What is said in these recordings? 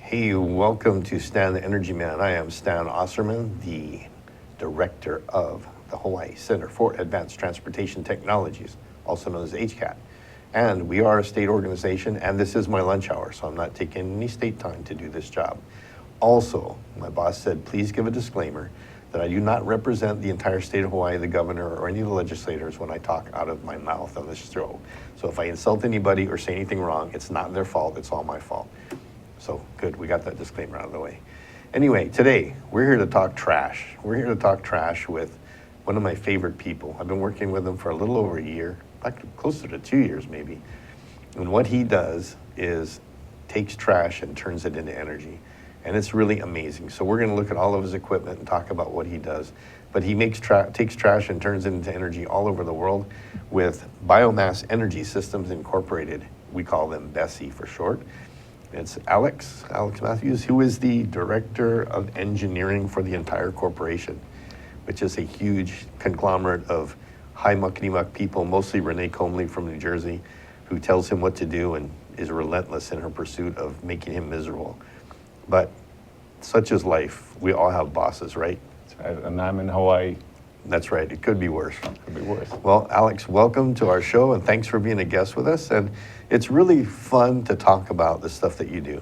Hey, welcome to Stan the Energy Man. I am Stan Osserman, the director of the Hawaii Center for Advanced Transportation Technologies, also known as HCAT. And we are a state organization, and this is my lunch hour, so I'm not taking any state time to do this job. Also, my boss said, please give a disclaimer that I do not represent the entire state of Hawaii, the governor, or any of the legislators when I talk out of my mouth on this show. So if I insult anybody or say anything wrong, it's not their fault, it's all my fault. So good, we got that disclaimer out of the way. Anyway, today we're here to talk trash. We're here to talk trash with one of my favorite people. I've been working with him for a little over a year, closer to 2 years maybe. And what he does is takes trash and turns it into energy. And it's really amazing. So we're gonna look at all of his equipment and talk about what he does. But he takes trash and turns it into energy all over the world with Biomass Energy Systems Incorporated. We call them BESI for short. It's Alex Matthews, who is the Director of Engineering for the entire corporation, which is a huge conglomerate of high muckety-muck people, mostly Renee Comley from New Jersey, who tells him what to do and is relentless in her pursuit of making him miserable. But such is life. We all have bosses, right? That's right. And I'm in Hawaii. That's right. It could be worse. Could be worse. Well, Alex, welcome to our show, and thanks for being a guest with us. And it's really fun to talk about the stuff that you do.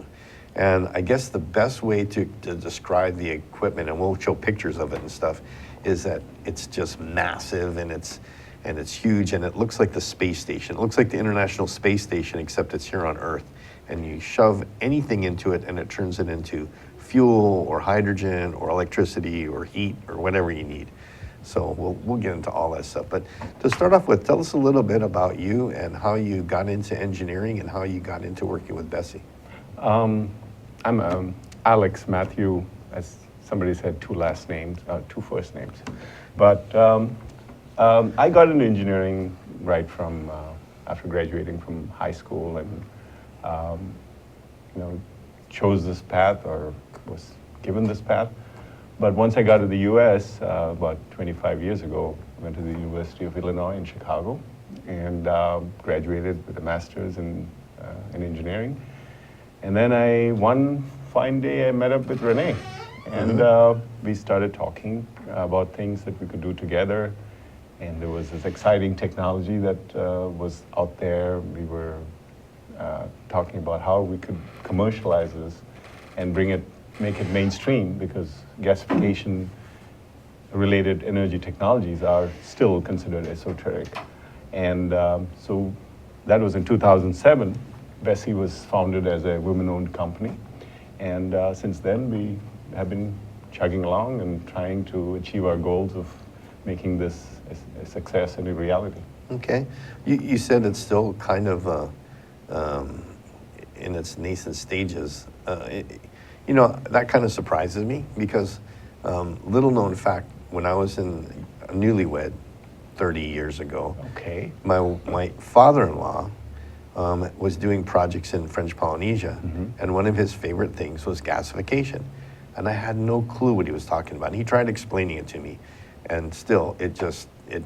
And I guess the best way to describe the equipment, and we'll show pictures of it and stuff, is that it's just massive and it's huge, and it looks like the space station. It looks like the International Space Station, except it's here on Earth. And you shove anything into it and it turns it into fuel or hydrogen or electricity or heat or whatever you need. So we'll get into all that stuff. But to start off with, tell us a little bit about you and how you got into engineering and how you got into working with BESI. I'm Alex Matthew, as somebody said, two first names. But I got into engineering right from after graduating from high school, and chose this path or was given this path. But once I got to the U.S. About 25 years ago, I went to the University of Illinois in Chicago and graduated with a master's in engineering. And then one fine day I met up with Renee, and we started talking about things that we could do together. And there was this exciting technology that was out there. We were talking about how we could commercialize this and make it mainstream, because gasification related energy technologies are still considered esoteric. And so that was in 2007. BESI was founded as a women-owned company. And since then, we have been chugging along and trying to achieve our goals of making this a success and a reality. Okay. You said it's still kind of in its nascent stages. That kind of surprises me because little known fact, when I was in a newlywed 30 years ago, my father-in-law was doing projects in French Polynesia, and one of his favorite things was gasification. And I had no clue what he was talking about. And he tried explaining it to me, and still, it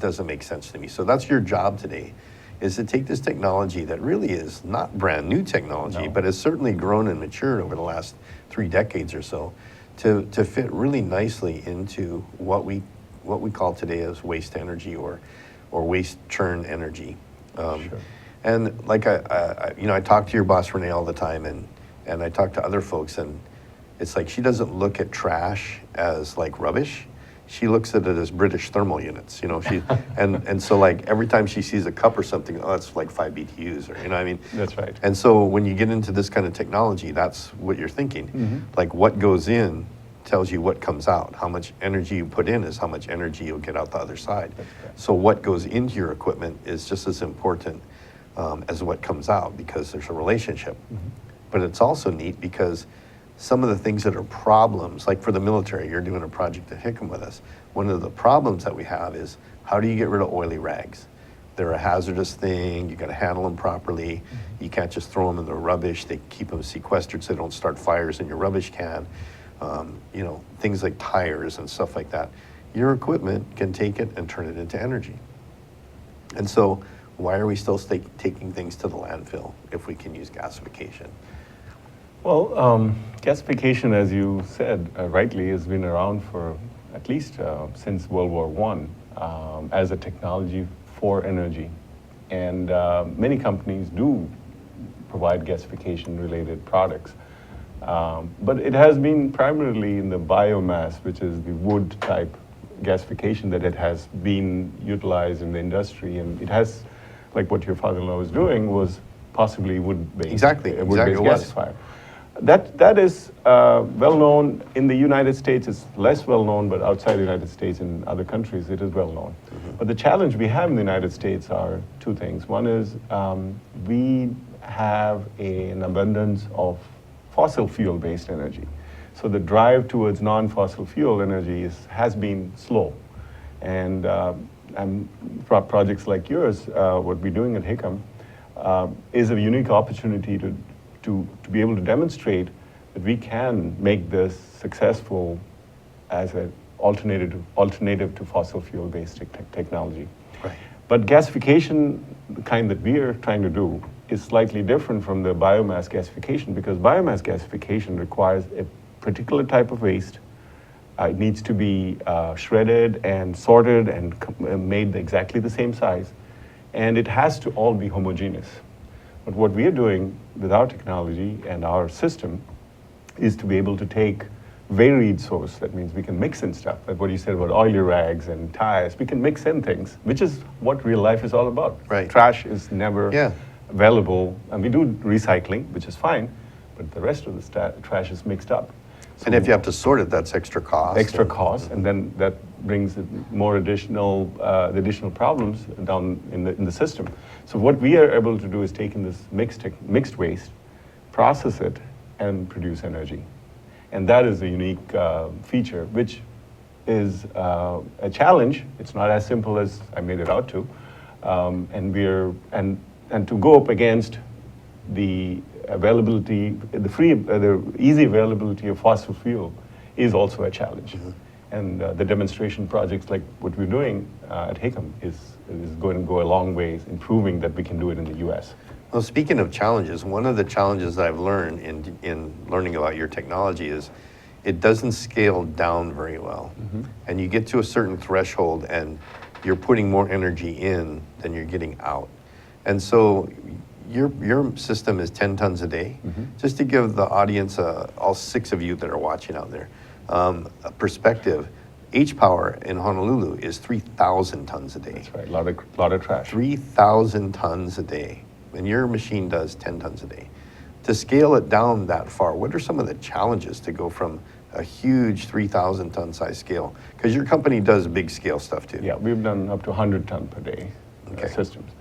doesn't make sense to me. So that's your job today, is to take this technology that really is not brand new technology, but has certainly grown and matured over the last 3 decades or so, to fit really nicely into what we call today as waste energy or waste churn energy. Sure. And like I talk to your boss Renee all the time, and I talk to other folks, and it's like she doesn't look at trash as like rubbish. She looks at it as British thermal units, and so like every time she sees a cup or something, oh, it's like 5 BTUs, or what I mean. That's right. And so when you get into this kind of technology, that's what you're thinking. Like what goes in tells you what comes out. How much energy you put in is how much energy you'll get out the other side. So what goes into your equipment is just as important as what comes out, because there's a relationship. But it's also neat because some of the things that are problems, like for the military, you're doing a project at Hickam with us. One of the problems that we have is, how do you get rid of oily rags? They're a hazardous thing. You got to handle them properly. You can't just throw them in the rubbish. They keep them sequestered so they don't start fires in your rubbish can. Things like tires and stuff like that. Your equipment can take it and turn it into energy. And so why are we still taking things to the landfill if we can use gasification? Well, gasification, as you said rightly, has been around for at least since World War I as a technology for energy. And many companies do provide gasification-related products. But it has been primarily in the biomass, which is the wood-type gasification, that it has been utilized in the industry. And it has, like what your father-in-law was doing, was possibly wood-based. Exactly, Wood-based it was. gasifier. That is well known in the United States. It's less well known, but outside the United States and other countries, it is well known. But the challenge we have in the United States are two things. One is we have an abundance of fossil fuel-based energy. So the drive towards non-fossil fuel energy has been slow. And projects like yours, what we're doing at Hickam, is a unique opportunity to be able to demonstrate that we can make this successful as an alternative to fossil fuel-based technology. Right. But gasification, the kind that we are trying to do, is slightly different from the biomass gasification, because biomass gasification requires a particular type of waste. It needs to be shredded and sorted and made exactly the same size. And it has to all be homogeneous. But what we are doing with our technology and our system is to be able to take varied source. That means we can mix in stuff, like what you said about oily rags and tires. We can mix in things, which is what real life is all about. Right. Trash is never available, and we do recycling, which is fine, but the rest of the trash is mixed up. So And if you have to sort it, that's extra cost. Extra cost, and then that brings more additional problems down in the system. So what we are able to do is take in this mixed waste, process it, and produce energy. And that is a unique feature, which is a challenge. It's not as simple as I made it out to. And to go up against the availability, the easy availability of fossil fuel is also a challenge. And the demonstration projects like what we're doing at Hickam is going to go a long way in proving that we can do it in the US. Well, speaking of challenges, one of the challenges I've learned in learning about your technology is it doesn't scale down very well. And you get to a certain threshold and you're putting more energy in than you're getting out. And so your system is 10 tons a day. Just to give the audience, all 6 of you that are watching out there, a perspective, H-Power in Honolulu is 3,000 tons a day. That's right, a lot of trash. 3,000 tons a day, and your machine does 10 tons a day. To scale it down that far, what are some of the challenges to go from a huge 3,000 ton size scale? Because your company does big scale stuff too. Yeah, we've done up to 100 ton per day Okay. systems.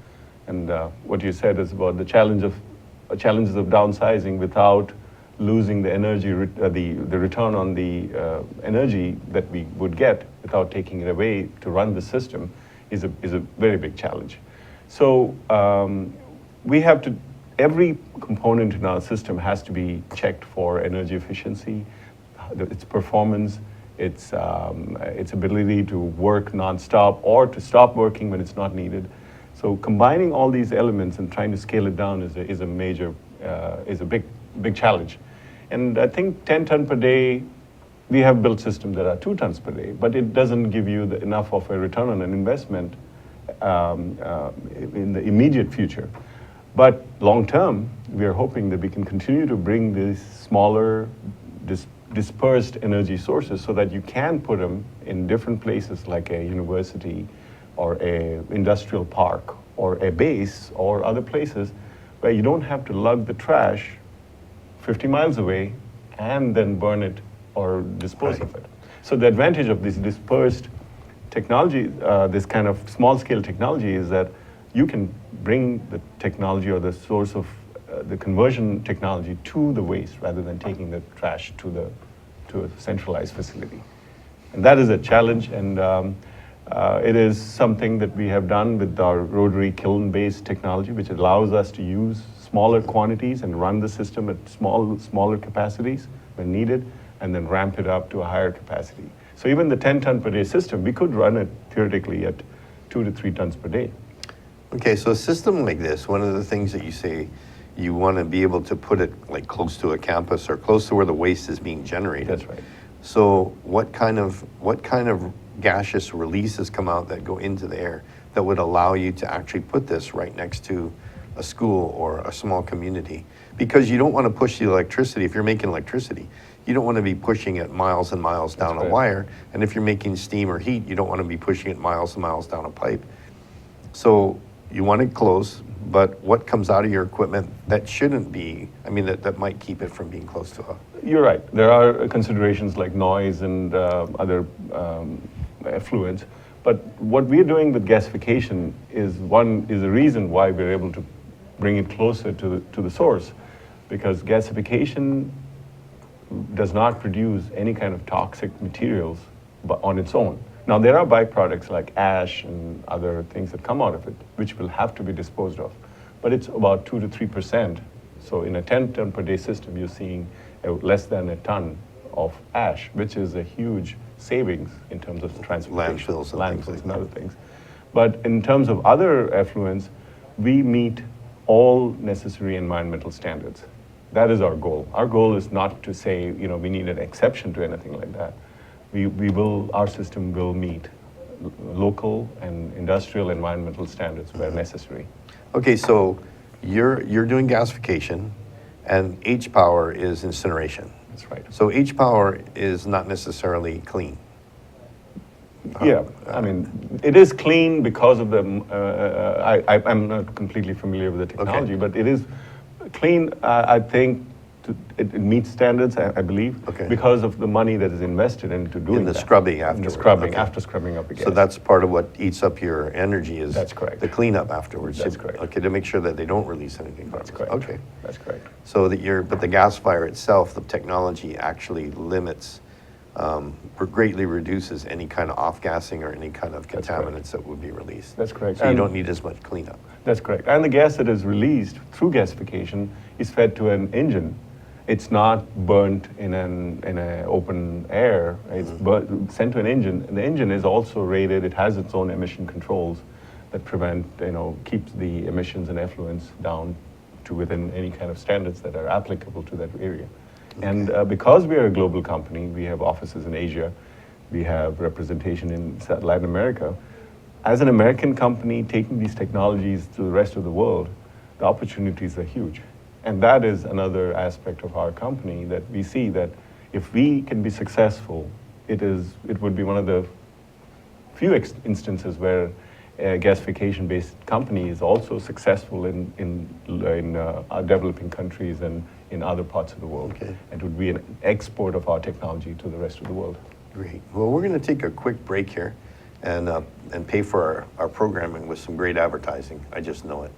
And what you said is about the challenges of downsizing without losing the energy, the return on the energy that we would get without taking it away to run the system is a very big challenge. So we have to, every component in our system has to be checked for energy efficiency, its performance, its ability to work nonstop or to stop working when it's not needed. So combining all these elements and trying to scale it down is a big challenge. And I think 10 ton per day, we have built systems that are 2 tons per day, but it doesn't give you enough of a return on an investment in the immediate future. But long term, we are hoping that we can continue to bring these smaller, dispersed energy sources so that you can put them in different places like a university or a industrial park or a base or other places where you don't have to lug the trash 50 miles away and then burn it or dispose of it. So the advantage of this dispersed technology, this kind of small scale technology, is that you can bring the technology or the source of the conversion technology to the waste rather than taking the trash to a centralized facility. And that is a challenge, and it is something that we have done with our rotary kiln-based technology, which allows us to use smaller quantities and run the system at smaller capacities when needed, and then ramp it up to a higher capacity. So even the 10 ton per day system, we could run it theoretically at 2 to 3 tons per day. Okay, so a system like this, one of the things that you say you want to be able to put it like close to a campus or close to where the waste is being generated. That's right. So what kind of gaseous releases come out that go into the air that would allow you to actually put this right next to a school or a small community? Because you don't want to push the electricity. If you're making electricity, you don't want to be pushing it miles and miles down a wire. And if you're making steam or heat, you don't want to be pushing it miles and miles down a pipe. So you want it close, but what comes out of your equipment that shouldn't be, I mean, that might keep it from being close to a... You're right. There are considerations like noise and other effluents. But what we're doing with gasification is a reason why we're able to bring it closer to the source, because gasification does not produce any kind of toxic materials on its own. Now, there are byproducts like ash and other things that come out of it, which will have to be disposed of. But it's about 2 to 3%. So in a 10-ton per day system, you're seeing less than a ton of ash, which is a huge savings in terms of transportation. Landfills and other things. But in terms of other effluents, we meet all necessary environmental standards. That is our goal. Our goal is not to say, we need an exception to anything like that. Our system will meet local and industrial environmental standards where necessary. Okay, so you're doing gasification, and H-Power is incineration. That's right. So H-Power is not necessarily clean. Yeah, I mean, it is clean because of the, I'm not completely familiar with the technology, but it is clean, I think, it meets standards, I believe, because of the money that is invested into doing the scrubbing afterwards. In the scrubbing, after scrubbing up again. So that's part of what eats up your energy is That's correct. The cleanup afterwards. That's correct. Okay, to make sure that they don't release anything. That's correct. Okay. That's correct. So but the gasifier itself, the technology actually limits, or greatly reduces any kind of off-gassing or any kind of contaminants that would be released. That's correct. So you don't need as much cleanup. That's correct. And the gas that is released through gasification is fed to an engine. It's not burnt in an open air. It's sent to an engine. And the engine is also rated. It has its own emission controls that keeps the emissions and effluents down to within any kind of standards that are applicable to that area. Okay. And because we are a global company, we have offices in Asia, we have representation in Latin America. As an American company taking these technologies to the rest of the world, the opportunities are huge. And that is another aspect of our company that we see that if we can be successful, it would be one of the few instances where a gasification-based company is also successful in developing countries and in other parts of the world. Okay. And it would be an export of our technology to the rest of the world. Great. Well, we're going to take a quick break here and pay for our programming with some great advertising. I just know it.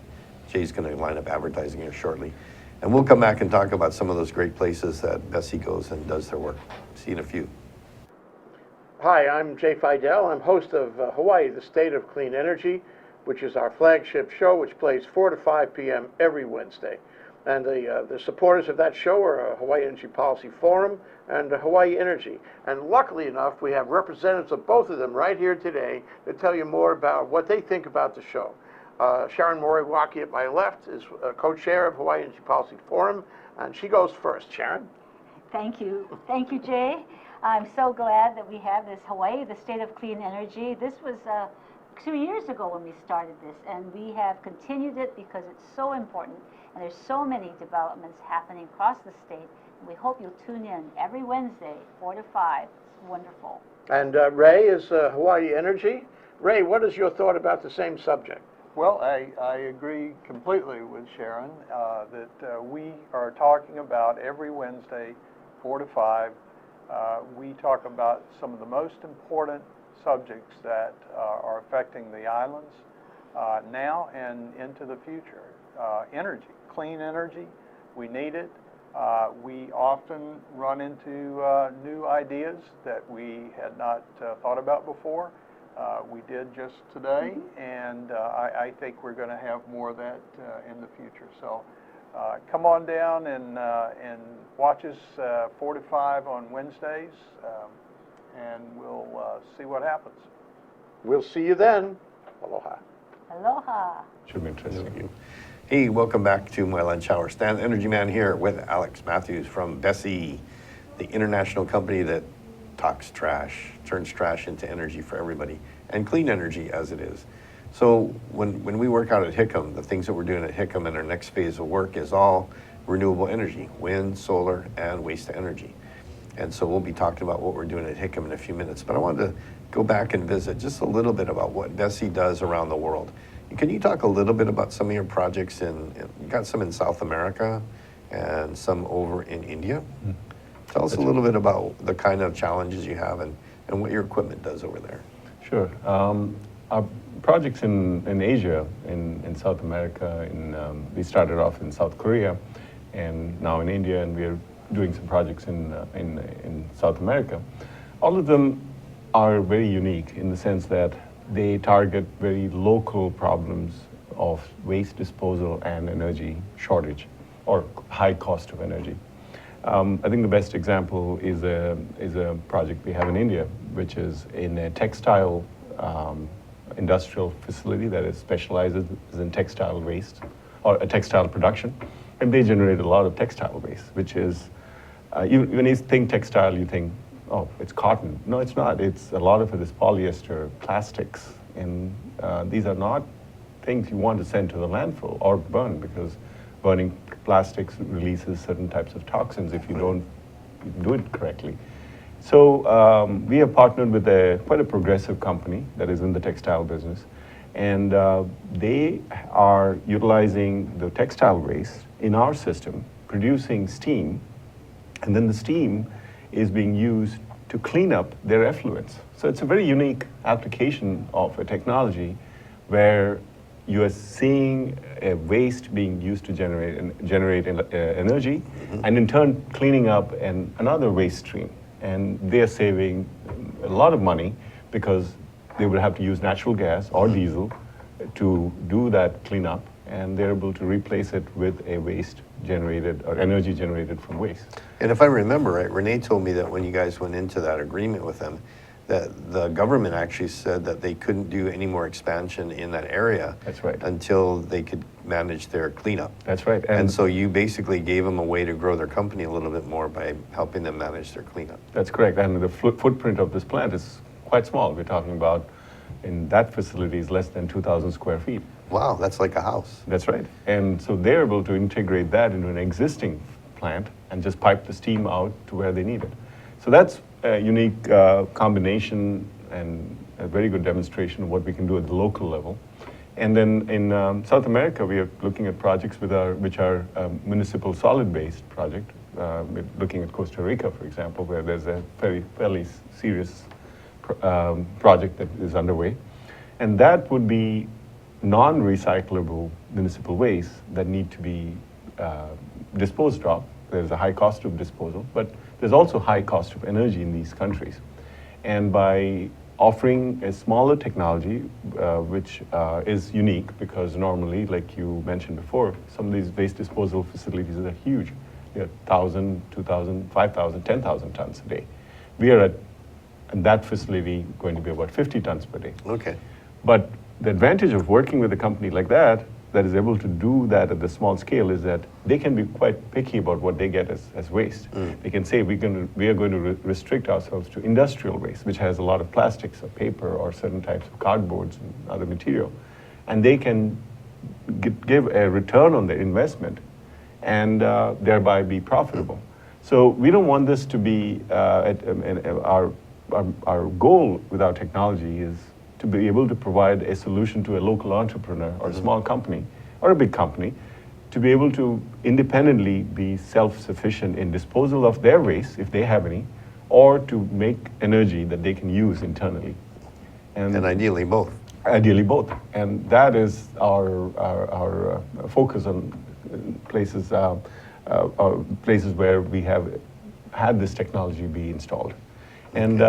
Jay's going to line up advertising here shortly. And we'll come back and talk about some of those great places that Bessie goes and does their work. See you in a few. Hi, I'm Jay Fidel. I'm host of Hawaii, the State of Clean Energy, which is our flagship show, which plays 4 to 5 p.m. every Wednesday. And the supporters of that show are Hawaii Energy Policy Forum and Hawaii Energy. And luckily enough, we have representatives of both of them right here today to tell you more about what they think about the show. Sharon Moriwaki at my left is co-chair of Hawaii Energy Policy Forum, and she goes first. Sharon? Thank you. Thank you, Jay. I'm so glad that we have this Hawaii, the State of Clean Energy. This was 2 years ago when we started this, and we have continued it because it's so important, and there's so many developments happening across the state. And we hope you'll tune in every Wednesday, 4 to 5. It's wonderful. And Ray is Hawaii Energy. Ray, what is your thought about the same subject? Well, I agree completely with Sharon that we are talking about every Wednesday, 4 to 5. We talk about some of the most important subjects that are affecting the islands now and into the future. Energy, clean energy, we need it. We often run into new ideas that we had not thought about before. We did just today, and I think we're going to have more of that in the future. So come on down and watch us 4 to 5 on Wednesdays, and we'll see what happens. We'll see you then. Aloha. Aloha. Should be interesting. Hey, welcome back to my lunch hour. Stan, Energy Man here with Alex Matthews from BESI, the international company that talks trash, turns trash into energy for everybody, and clean energy as it is. So when we work out at Hickam, the things that we're doing at Hickam in our next phase of work is all renewable energy, wind, solar, and waste to energy. And so we'll be talking about what we're doing at Hickam in a few minutes. But I wanted to go back and visit just a little bit about what BESI does around the world. Can you talk a little bit about some of your projects you got some in South America and some over in India? Mm-hmm. Tell us a little bit about the kind of challenges you have and what your equipment does over there. Sure. Our projects in Asia, in South America, we started off in South Korea and now in India, and we are doing some projects in South America. All of them are very unique in the sense that they target very local problems of waste disposal and energy shortage or high cost of energy. I think the best example is a project we have in India, which is in a textile industrial facility that is specializes in textile waste or textile production, and they generate a lot of textile waste, which is when you think textile, you think, oh, it's cotton. No, it's not. A lot of it is polyester, plastics, and these are not things you want to send to the landfill or burn, because burning plastics releases certain types of toxins if you don't do it correctly. So we have partnered with quite a progressive company that is in the textile business, and they are utilizing the textile waste in our system, producing steam, and then the steam is being used to clean up their effluents. So it's a very unique application of a technology where you are seeing a waste being used to generate energy, and in turn cleaning up another waste stream. And they're saving a lot of money because they would have to use natural gas or diesel to do that cleanup, and they're able to replace it with a waste generated or energy generated from waste. And if I remember right, Renee told me that when you guys went into that agreement with them, that the government actually said that they couldn't do any more expansion in that area. That's right. Until they could manage their cleanup. That's right. And so you basically gave them a way to grow their company a little bit more by helping them manage their cleanup. That's correct. And the footprint of this plant is quite small. We're talking about, in that facility, is less than 2,000 square feet. Wow, that's like a house. That's right. And so they're able to integrate that into an existing plant and just pipe the steam out to where they need it. So that's a unique combination and a very good demonstration of what we can do at the local level. And then in South America, we are looking at projects which are municipal solid-based project. We're looking at Costa Rica, for example, where there's a fairly serious project that is underway. And that would be non-recyclable municipal waste that need to be disposed of. There's a high cost of disposal, but there's also high cost of energy in these countries. And by offering a smaller technology, which is unique, because normally, like you mentioned before, some of these waste disposal facilities are huge. They're 1,000, 2,000, 5,000, 10,000 tons a day. We are at that facility going to be about 50 tons per day. Okay. But the advantage of working with a company like that is able to do that at the small scale is that they can be quite picky about what they get as waste. They can say we are going to restrict ourselves to industrial waste, which has a lot of plastics or paper or certain types of cardboards and other material. And they can give a return on their investment and thereby be profitable. So we don't want this to be, our goal with our technology is to be able to provide a solution to a local entrepreneur or a small company or a big company to be able to independently be self-sufficient in disposal of their waste, if they have any, or to make energy that they can use internally. And ideally both. Ideally both. And that is our focus on places where we have had this technology be installed. And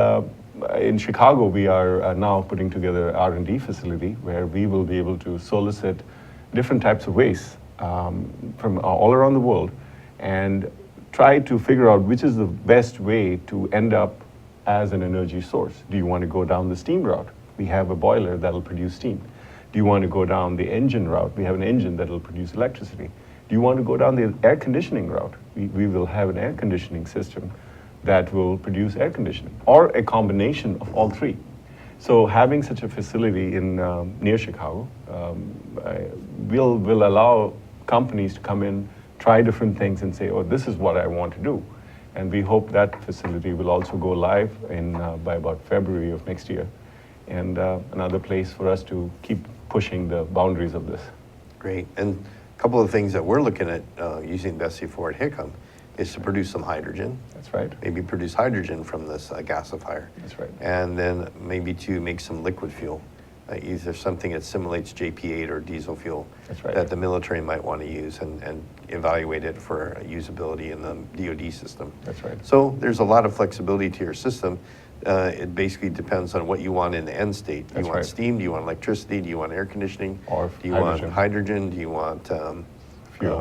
in Chicago, we are now putting together an R&D facility where we will be able to solicit different types of waste from all around the world and try to figure out which is the best way to end up as an energy source. Do you want to go down the steam route? We have a boiler that'll produce steam. Do you want to go down the engine route? We have an engine that will produce electricity. Do you want to go down the air conditioning route? We will have an air conditioning system that will produce air conditioning, or a combination of all three. So having such a facility in near Chicago will allow companies to come in, try different things, and say, oh, this is what I want to do. And we hope that facility will also go live by about February of next year, and another place for us to keep pushing the boundaries of this. Great. And a couple of things that we're looking at using Bessie for at Hickam is to produce some hydrogen. That's right. Maybe produce hydrogen from this gasifier. That's right. And then maybe to make some liquid fuel, either something that simulates JP8 or diesel fuel. That's right. That the military might want to use and evaluate it for usability in the DoD system. That's right. So there's a lot of flexibility to your system. It basically depends on what you want in the end state. Do you That's want right. steam? Do you want electricity? Do you want air conditioning? Or do you hydrogen. want hydrogen? Do you want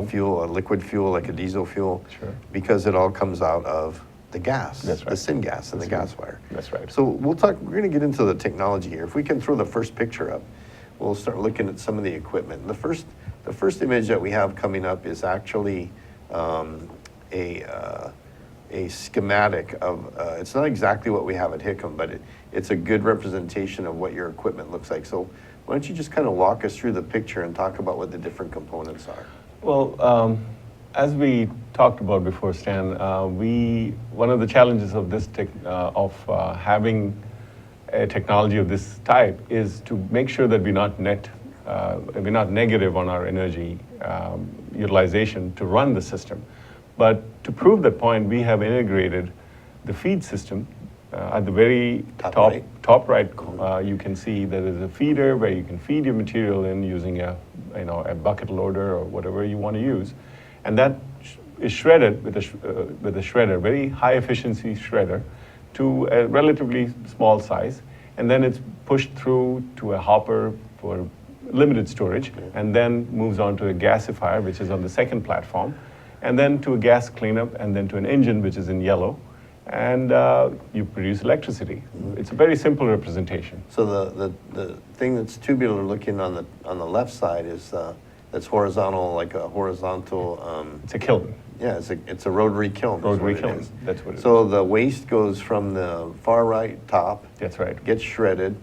Fuel. a liquid fuel like a diesel fuel? Sure. Because it all comes out of the gas, That's the right. syngas and the That's gasifier. That's right. So we're going to get into the technology here. If we can throw the first picture up, we'll start looking at some of the equipment. The first image that we have coming up is actually a schematic of, it's not exactly what we have at Hickam, but it's a good representation of what your equipment looks like. So why don't you just kind of walk us through the picture and talk about what the different components are? Well, as we talked about before, Stan, one of the challenges of this having a technology of this type is to make sure that we're not negative on our energy utilization to run the system. But to prove that point, we have integrated the feed system. At the very top right, you can see that there's a feeder where you can feed your material in using a bucket loader or whatever you want to use, and that is shredded with a shredder, very high efficiency shredder, to a relatively small size, and then it's pushed through to a hopper for limited storage, and then moves on to a gasifier, which is on the second platform, and then to a gas cleanup, and then to an engine, which is in yellow, and you produce electricity. It's a very simple representation. So the thing that's tubular looking on the left side is that's horizontal, like a horizontal. It's a kiln. Yeah, it's a rotary kiln. Rotary kiln. That's what it is. So the waste goes from the far right top. That's right. Gets shredded,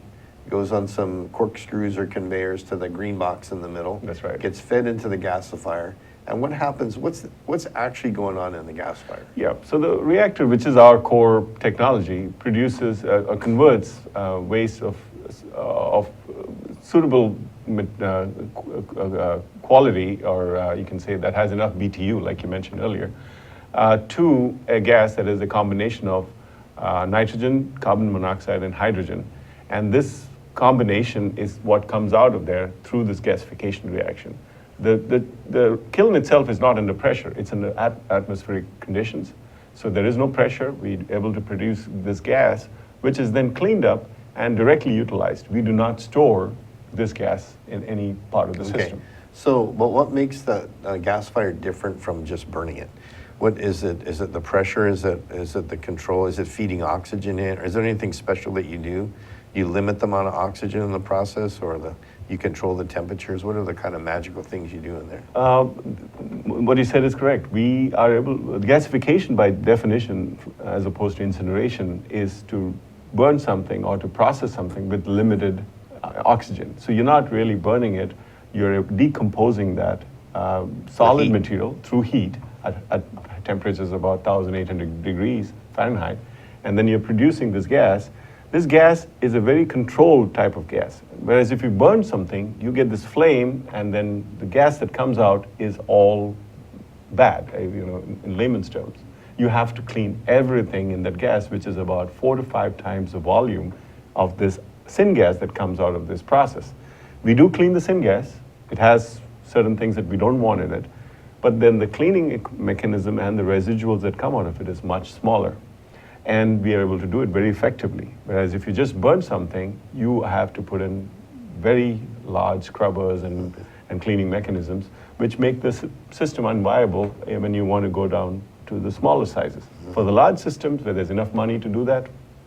goes on some corkscrews or conveyors to the green box in the middle. That's right. Gets fed into the gasifier. And what happens, what's actually going on in the gasifier? Yeah, so the reactor, which is our core technology, produces or converts waste of suitable quality, or you can say that has enough BTU, like you mentioned earlier, to a gas that is a combination of nitrogen, carbon monoxide, and hydrogen. And this combination is what comes out of there through this gasification reaction. The kiln itself is not under pressure. It's in atmospheric conditions. So there is no pressure. We're able to produce this gas, which is then cleaned up and directly utilized. We do not store this gas in any part of the system. So, but what makes the gasifier different from just burning it? What is it? Is it the pressure? Is it the control? Is it feeding oxygen in? Or is there anything special that you do? You limit the amount of oxygen in the process, or you control the temperatures? What are the kind of magical things you do in there? What you said is correct. We are able, gasification by definition, as opposed to incineration, is to burn something or to process something with limited oxygen. So you're not really burning it, you're decomposing that solid material through heat at temperatures about 1,800 degrees Fahrenheit, and then you're producing this gas. This gas is a very controlled type of gas. Whereas if you burn something, you get this flame, and then the gas that comes out is all bad, in layman's terms. You have to clean everything in that gas, which is about 4 to 5 times the volume of this syngas that comes out of this process. We do clean the syngas. It has certain things that we don't want in it, but then the cleaning mechanism and the residuals that come out of it is much smaller. And we are able to do it very effectively. Whereas if you just burn something, you have to put in very large scrubbers and cleaning mechanisms, which make the system unviable when you want to go down to the smaller sizes. For the large systems where there's enough money to do that,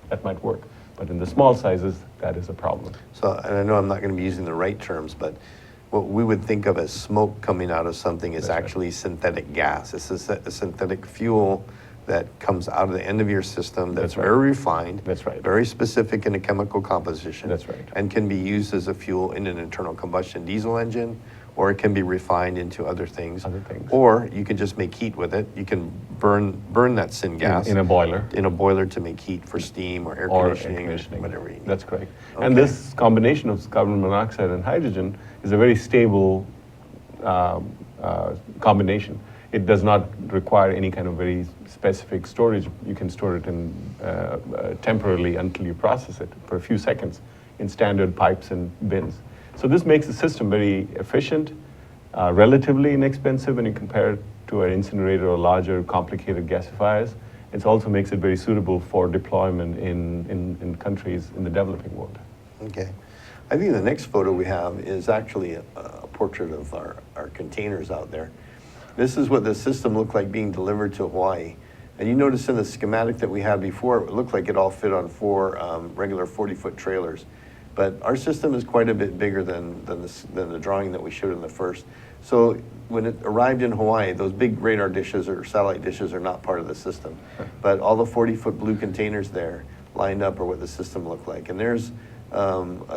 that might work. But in the small sizes, that is a problem. So, and I know I'm not going to be using the right terms, but what we would think of as smoke coming out of something is That's right. actually synthetic gas. It's a synthetic fuel that comes out of the end of your system that's That's right. very refined. That's right. Very specific in a chemical composition. That's right. And can be used as a fuel in an internal combustion diesel engine, or it can be refined into other things. Other things. Or you can just make heat with it. You can burn that syngas In a boiler. in a boiler to make heat for steam or air Or conditioning, conditioning. whatever you need. That's correct. Okay. And this combination of carbon monoxide and hydrogen is a very stable combination. It does not require any kind of very specific storage. You can store it in temporarily until you process it for a few seconds in standard pipes and bins. So this makes the system very efficient, relatively inexpensive when you compare it to an incinerator or larger complicated gasifiers. It also makes it very suitable for deployment in countries in the developing world. Okay. I think the next photo we have is actually a portrait of our containers out there. This is what the system looked like being delivered to Hawaii. And you notice in the schematic that we had before, it looked like it all fit on 4 regular 40-foot trailers. But our system is quite a bit bigger than the drawing that we showed in the first. So when it arrived in Hawaii, those big radar dishes or satellite dishes are not part of the system. But all the 40-foot blue containers there lined up are what the system looked like. And there's a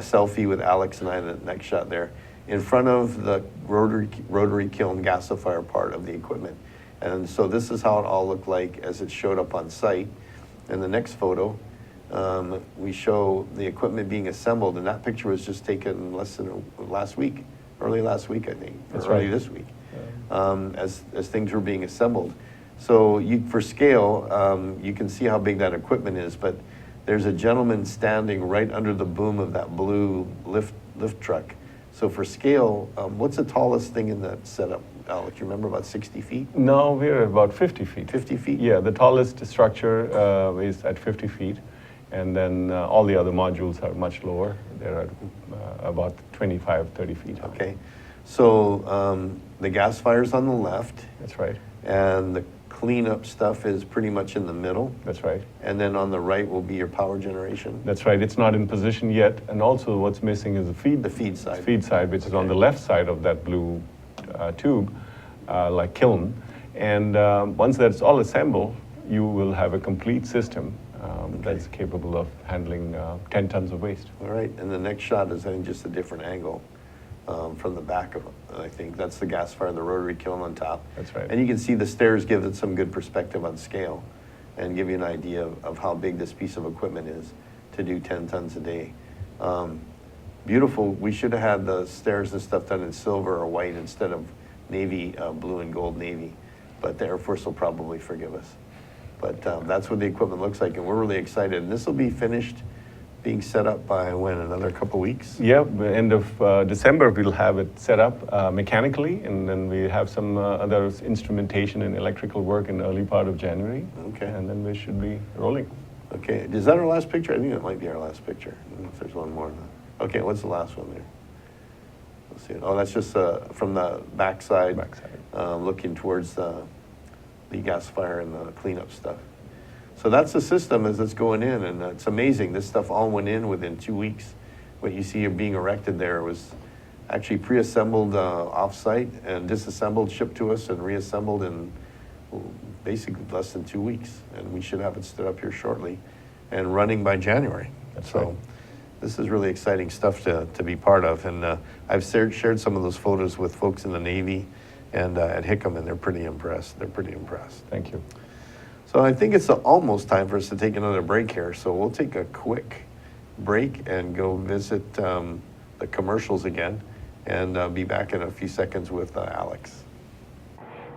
selfie with Alex and I in the next shot there in front of the rotary kiln gasifier part of the equipment. And so this is how it all looked like as it showed up on site. In the next photo, we show the equipment being assembled, and that picture was just taken last week, early last week, I think, That's or early right. this week, as things were being assembled. So for scale, you can see how big that equipment is, but there's a gentleman standing right under the boom of that blue lift truck. So for scale, what's the tallest thing in that setup, Alex? You remember, about 60 feet? No, we're about 50 feet. 50 feet? Yeah, the tallest structure is at 50 feet. And then all the other modules are much lower. They're at about 25, 30 feet high. Okay. So the gasifiers on the left, That's right. and the cleanup stuff is pretty much in the middle. That's right. And then on the right will be your power generation. That's right. It's not in position yet. And also what's missing is the feed. The feed side. Feed side, which is on Okay. the left side of that blue tube, like kiln. And once that's all assembled, you will have a complete system that's capable of handling 10 tons of waste. All right. And the next shot is, I think, just a different angle from the back of it. I think that's the gasifier, the rotary kiln on top. That's right. And you can see the stairs give it some good perspective on scale and give you an idea of how big this piece of equipment is to do 10 tons a day. Beautiful. We should have had the stairs and stuff done in silver or white instead of navy, blue and gold navy. But the Air Force will probably forgive us. But that's what the equipment looks like, and we're really excited. And this will be finished being set up by when? Another couple weeks? Yeah, the end of December, we'll have it set up mechanically, and then we have some other instrumentation and electrical work in the early part of January. Okay. And then we should be rolling. Okay. Is that our last picture? I think that might be our last picture. I don't know if there's one more. Okay, what's the last one there? Let's see. Oh, that's just from the backside, looking towards the gasifier and the cleanup stuff. So that's the system as it's going in, and it's amazing. This stuff all went in within 2 weeks. What you see being erected there was actually pre-assembled off-site and disassembled, shipped to us, and reassembled in basically less than 2 weeks. And we should have it stood up here shortly and running by January. That's so right. This is really exciting stuff to be part of. And I've shared some of those photos with folks in the Navy and at Hickam, and they're pretty impressed. Thank you. So I think it's almost time for us to take another break here. So we'll take a quick break and go visit the commercials again, and be back in a few seconds with Alex.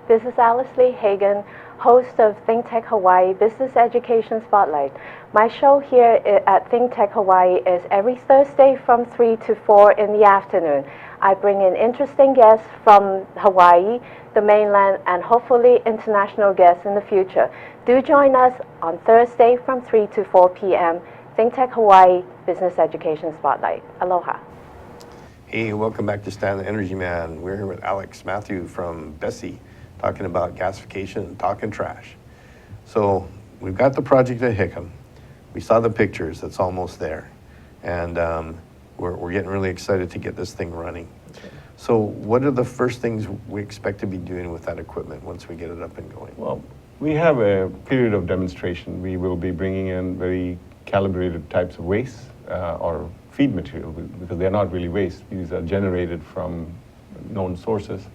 This is Alice Lee Hagan, host of ThinkTech Hawaii Business Education Spotlight. My show here at ThinkTech Hawaii is every Thursday from 3 to 4 in the afternoon. I bring in interesting guests from Hawaii, the mainland, and hopefully international guests in the future. Do join us on Thursday from 3 to 4 p.m. ThinkTech Hawaii Business Education Spotlight. Aloha. Hey, welcome back to Stan the Energy Man. We're here with Alex Matthew from Bessie, talking about gasification and talking trash. So we've got the project at Hickam. we saw the pictures, it's almost there. And we're getting really excited to get this thing running. So what are the first things we expect to be doing with that equipment once we get it up and going? Well, we have a period of demonstration. We will be bringing in very calibrated types of waste or feed material, because they're not really waste. These are generated from known sources.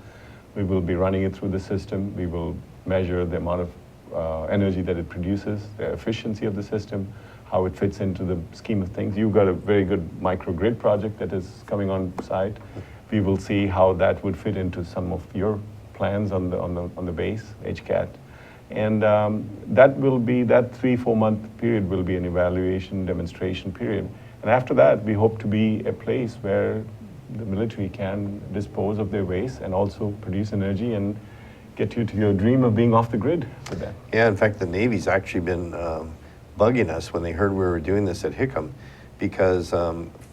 We will be running it through the system. We will measure the amount of energy that it produces, the efficiency of the system, how it fits into the scheme of things. You've got a very good microgrid project that is coming on site. We will see how that would fit into some of your plans on the base, HCAT. And that 3-4 month period will be an evaluation demonstration period. And after that, we hope to be a place where the military can dispose of their waste and also produce energy and get you to your dream of being off the grid with that. Yeah, in fact, the Navy's actually been bugging us when they heard we were doing this at Hickam, because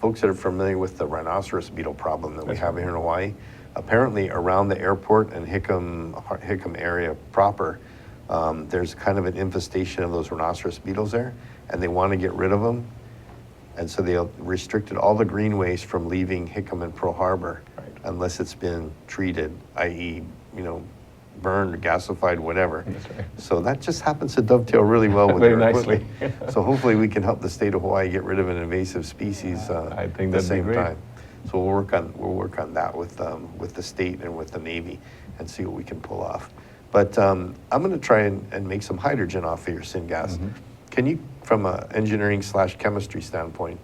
folks that are familiar with the rhinoceros beetle problem that we have here in Hawaii, apparently around the airport and Hickam area proper, there's kind of an infestation of those rhinoceros beetles there, and they want to get rid of them. And so they restricted all the green waste from leaving Hickam and Pearl Harbor, unless it's been treated, i.e., burned, gasified, whatever. That's right. So that just happens to dovetail really well with Very their nicely. equipment. So hopefully we can help the state of Hawaii get rid of an invasive species I think at the that'd be same great. time. So we'll work on that with the state and with the Navy and see what we can pull off. But I'm going to try and make some hydrogen off of your syngas. Can you, from an engineering/chemistry standpoint,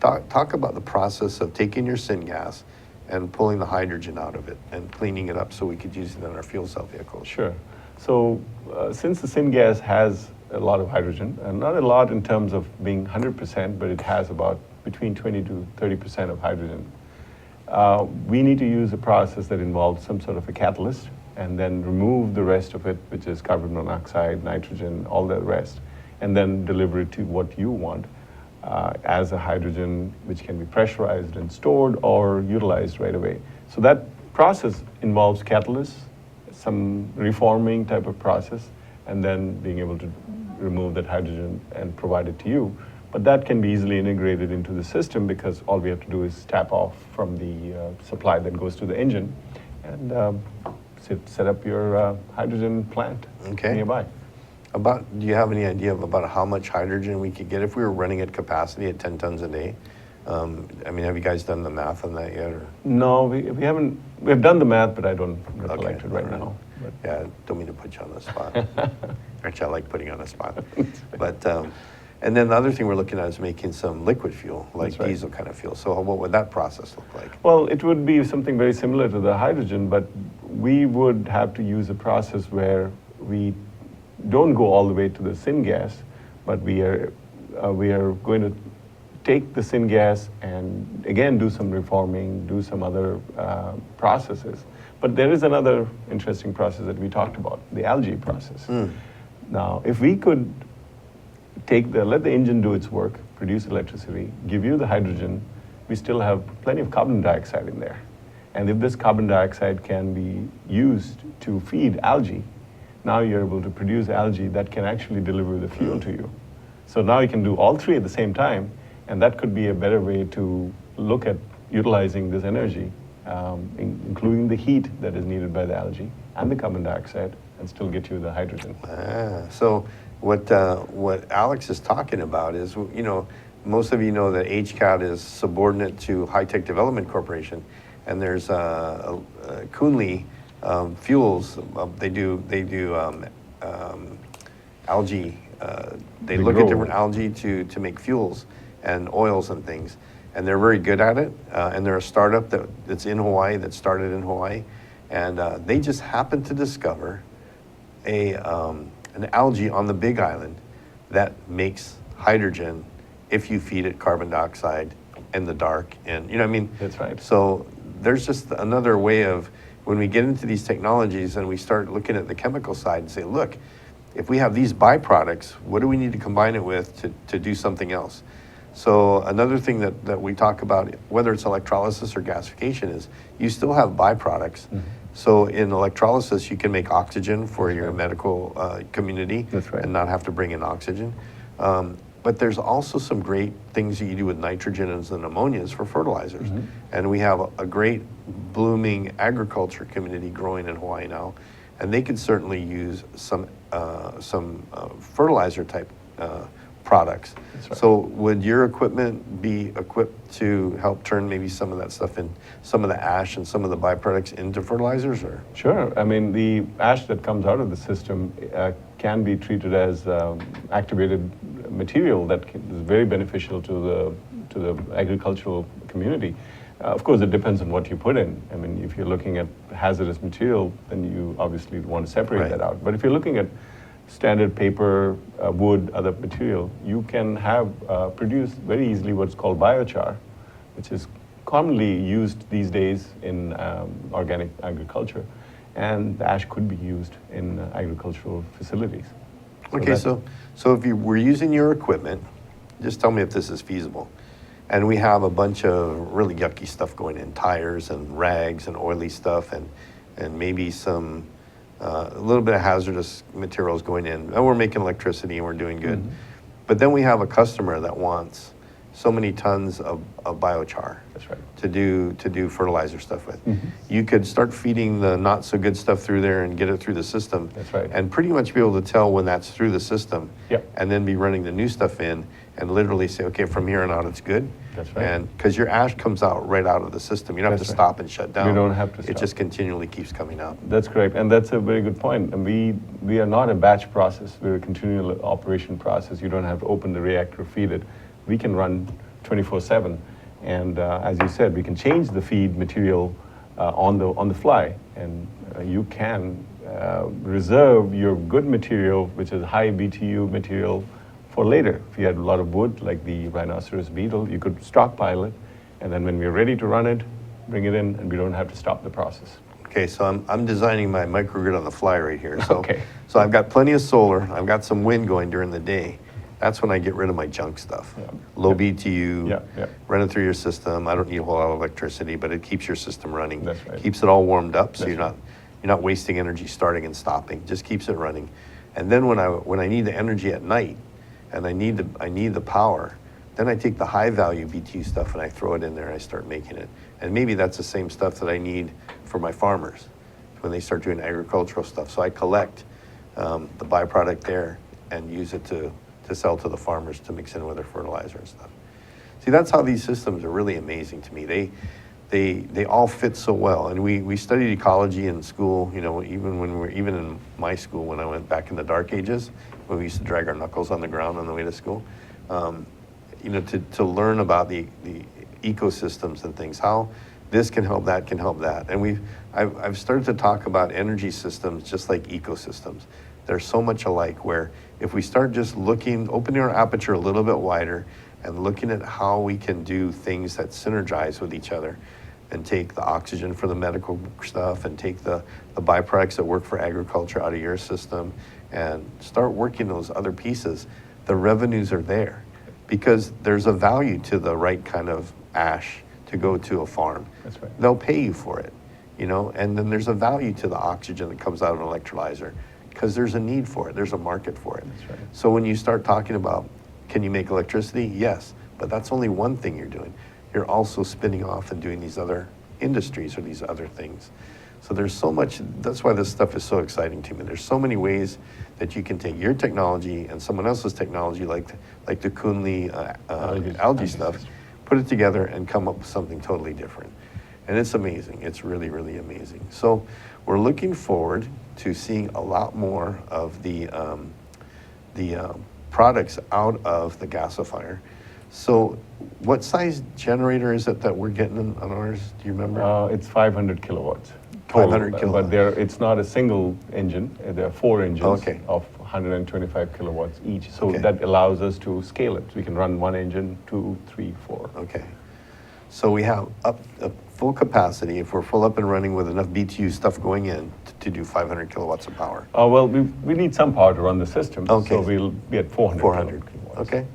talk about the process of taking your syngas and pulling the hydrogen out of it and cleaning it up so we could use it in our fuel cell vehicles? Sure. So since the syngas has a lot of hydrogen, and not a lot in terms of being 100%, but it has about between 20 to 30% of hydrogen, we need to use a process that involves some sort of a catalyst and then remove the rest of it, which is carbon monoxide, nitrogen, all the rest, and then deliver it to what you want as a hydrogen, which can be pressurized and stored or utilized right away. So that process involves catalysts, some reforming type of process, and then being able to remove that hydrogen and provide it to you. But that can be easily integrated into the system, because all we have to do is tap off from the supply that goes to the engine and set up your hydrogen plant nearby. Do you have any idea of about how much hydrogen we could get if we were running at capacity at 10 tons a day? Have you guys done the math on that yet? Or? No, we haven't. We've done the math, but I don't recollect it right now. But. Yeah, don't mean to put you on the spot. Actually, I like putting you on the spot. But, and then the other thing we're looking at is making some liquid fuel, like diesel kind of fuel. So what would that process look like? Well, it would be something very similar to the hydrogen, but we would have to use a process where we don't go all the way to the syngas, but we are going to take the syngas and again do some reforming, do some other processes. But there is another interesting process that we talked about, the algae process. Now, if we could let the engine do its work, produce electricity, give you the hydrogen, we still have plenty of carbon dioxide in there. And if this carbon dioxide can be used to feed algae, now you're able to produce algae that can actually deliver the fuel to you. So now you can do all three at the same time, and that could be a better way to look at utilizing this energy, including the heat that is needed by the algae and the carbon dioxide, and still get you the hydrogen. So what Alex is talking about is, most of you know that HCAT is subordinate to High Tech Development Corporation, and there's Kunli Fuels. They do algae. They look at different algae to make fuels and oils and things, and they're very good at it. And they're a startup that's in Hawaii, that started in Hawaii, and they just happened to discover an algae on the Big Island that makes hydrogen if you feed it carbon dioxide in the dark, and That's right. So there's just another way of, when we get into these technologies and we start looking at the chemical side and say, look, if we have these byproducts, what do we need to combine it with to do something else? So another thing that we talk about, whether it's electrolysis or gasification, is you still have byproducts. So in electrolysis, you can make oxygen for your medical community and not have to bring in oxygen. But there's also some great things that you do with nitrogens and ammonias for fertilizers. And we have a great blooming agriculture community growing in Hawaii now, and they could certainly use some fertilizer type products. That's right. So would your equipment be equipped to help turn maybe some of that stuff in, some of the ash and some of the byproducts into fertilizers, or? Sure. I mean, the ash that comes out of the system can be treated as activated material that is very beneficial to the agricultural community. Of course, it depends on what you put in. I mean, if you're looking at hazardous material, then you obviously want to separate Right. that out. But if you're looking at standard paper, wood, other material, you can have produce very easily what's called biochar, which is commonly used these days in organic agriculture, and the ash could be used in agricultural facilities. Okay, so if you were using your equipment, just tell me if this is feasible. And we have a bunch of really yucky stuff going in, tires and rags and oily stuff, and maybe some a little bit of hazardous materials going in. And we're making electricity and we're doing good. But then we have a customer that wants so many tons of biochar. That's right. To do fertilizer stuff with. You could start feeding the not so good stuff through there and get it through the system. That's right. And pretty much be able to tell when that's through the system. Yep. And then be running the new stuff in and literally say, okay, from here on out it's good. That's right. And because your ash comes out right out of the system. You don't have That's to right. stop and shut down. You don't have to It stop. just continually keeps coming out. That's correct, and that's a very good point. And we are not a batch process, we're a continual operation process. You don't have to open the reactor, feed it. We can run 24/7, and as you said, we can change the feed material on the fly, and you can reserve your good material, which is high BTU material, for later. If you had a lot of wood, like the rhinoceros beetle, you could stockpile it, and then when we're ready to run it, bring it in, and we don't have to stop the process. Okay, so I'm designing my microgrid on the fly right here. So, Okay. So I've got plenty of solar. I've got some wind going during the day. That's when I get rid of my junk stuff. Yeah. Low Yeah. BTU, Yeah. run it through your system. I don't need a whole lot of electricity, but it keeps your system running. That's right. Keeps it all warmed up, so That's you're not wasting energy starting and stopping. Just keeps it running. And then when I need the energy at night, and I need the power, then I take the high value BTU stuff and I throw it in there and I start making it. And maybe that's the same stuff that I need for my farmers when they start doing agricultural stuff. So I collect the byproduct there and use it to sell to the farmers to mix in with their fertilizer and stuff. See, that's how these systems are really amazing to me. They all fit so well. And we studied ecology in school, you know, even in my school when I went back in the dark ages, when we used to drag our knuckles on the ground on the way to school, you know, to learn about the ecosystems and things, how this can help, that can help that. And I've started to talk about energy systems just like ecosystems. They're so much alike, where if we start just opening our aperture a little bit wider and looking at how we can do things that synergize with each other, and take the oxygen for the medical stuff and take the byproducts that work for agriculture out of your system and start working those other pieces, the revenues are there because there's a value to the right kind of ash to go to a farm. That's right. They'll pay you for it, you know, and then there's a value to the oxygen that comes out of an electrolyzer because there's a need for it, there's a market for it. That's right. So when you start talking about, can you make electricity? Yes, but that's only one thing you're doing. You're also spinning off and doing these other industries or these other things. So there's so much, that's why this stuff is so exciting to me. There's so many ways that you can take your technology and someone else's technology, like the Kunli algae stuff, put it together and come up with something totally different. And it's amazing. It's really, really amazing. So we're looking forward to seeing a lot more of the products out of the gasifier. So what size generator is it that we're getting on ours? Do you remember? It's 500 kilowatts. total, 500 kilowatts. But it's not a single engine. There are 4 engines Okay. of 125 kilowatts each. So Okay. that allows us to scale it. We can run 1 engine, 2, 3, 4. Okay. So we have up full capacity, if we're full up and running with enough BTU stuff going in to do 500 kilowatts of power. Well, we need some power to run the system. Okay. So we'll be at 400 400. kilowatts. Okay.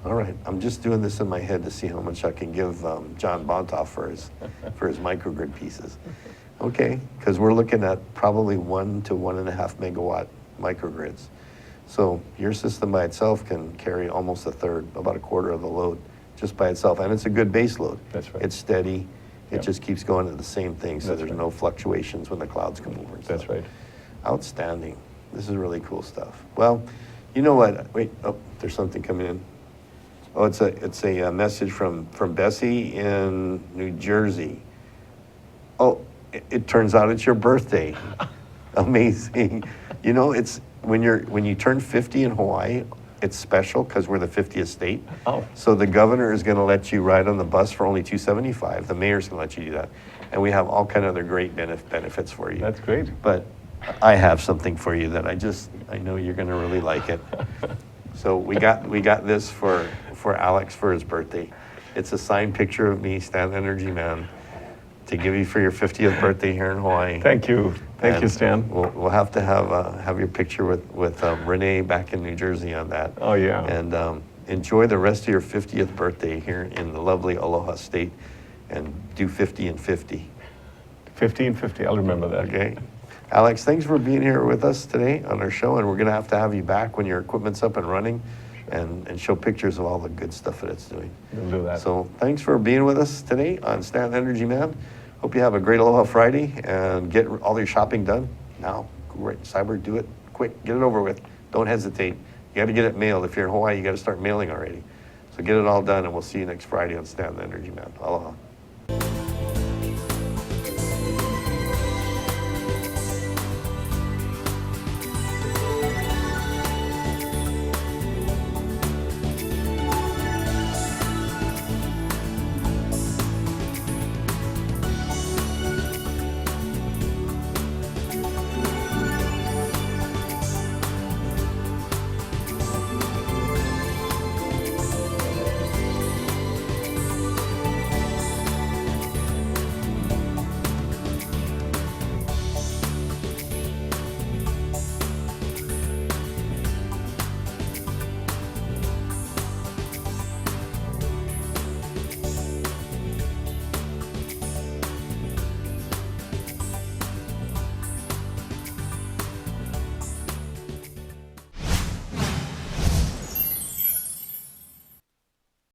All right. I'm just doing this in my head to see how much I can give John Bontoff for his microgrid pieces. Okay, because we're looking at probably 1 to 1.5 megawatt microgrids. So your system by itself can carry almost a third, about a quarter of the load just by itself. And it's a good base load. That's right. It's steady. It Yep. just keeps going at the same thing, so That's there's right. no fluctuations when the clouds come over. and That's stuff. right. Outstanding. This is really cool stuff. Well, you know what? Wait, oh, there's something coming in. Oh, it's a message from Bessie in New Jersey. Oh, it turns out it's your birthday. Amazing. You know, it's when you turn 50 in Hawaii, it's special because we're the 50th state. Oh. So the governor is going to let you ride on the bus for only $275. The mayor's going to let you do that, and we have all kind of other great benefits for you. That's great. But I have something for you that I know you're going to really like it. So we got this for Alex for his birthday. It's a signed picture of me, Stan Energy Man, to give you for your 50th birthday here in Hawaii. Thank you. Thank you, And Stan. We'll have to have your picture with Renee back in New Jersey on that. Oh, yeah. And enjoy the rest of your 50th birthday here in the lovely Aloha State, and do 50 and 50. 1550, I'll remember that. Okay. Alex, thanks for being here with us today on our show, and we're going to have you back when your equipment's up and running, and show pictures of all the good stuff that it's doing. We'll do that. So thanks for being with us today on Stan Energy Man. Hope you have a great Aloha Friday and get all your shopping done now. Great, Cyber, do it quick. Get it over with. Don't hesitate. You got to get it mailed. If you're in Hawaii, you got to start mailing already. So get it all done, and we'll see you next Friday on Stan Energy Man. Aloha.